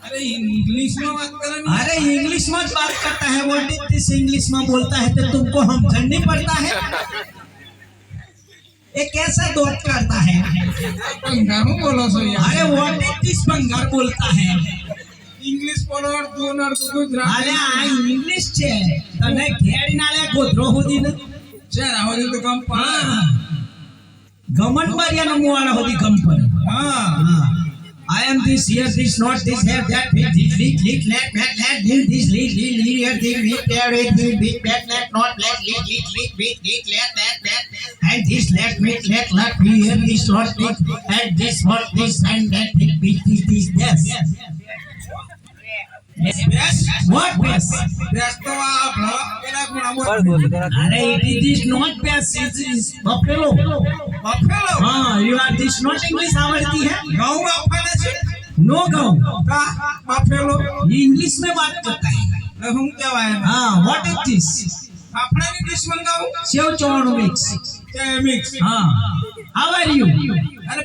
अरे इंग्लिश में बात कर रहा अरे इंग्लिश में बात करता है, व्हाट इज दिस इंग्लिश में बोलता है तो तुमको हम समझ पड़ता है। ये कैसा दोस्त करता है? बंगार में बोलो सो यार। अरे व्हाट इज दिस बंगार बोलता है? इंग्लिश बोलो और गुजराती। अरे आ इंग्लिश छे तने घेड़ी नाले गोधरो होदी ने છે રાવલી તો કમ પા ગમન બારિયાનો મુવાળા હોદી કંપન। હા I am this here, this not this here, that this let this here, this there, that not let that and this let be here, this not and this what this and that this yes. Base What best? બેસ તો આ પેલા ગુણા બોલ अरे it is not best, it is buffalo. Buffalo हाँ, you are this not English आवड़ती है? ઘઉં બફેલે છે No गाँव, કા બફેલો ये इंग्लिश में बात करता है। એટલે હું કહેવાય એને हाँ, what is this? આપણે ઇંગ્લિશ મંગાવું सेव चौड़ मिक्स। કે મિક્સ हाँ, how are you? અરે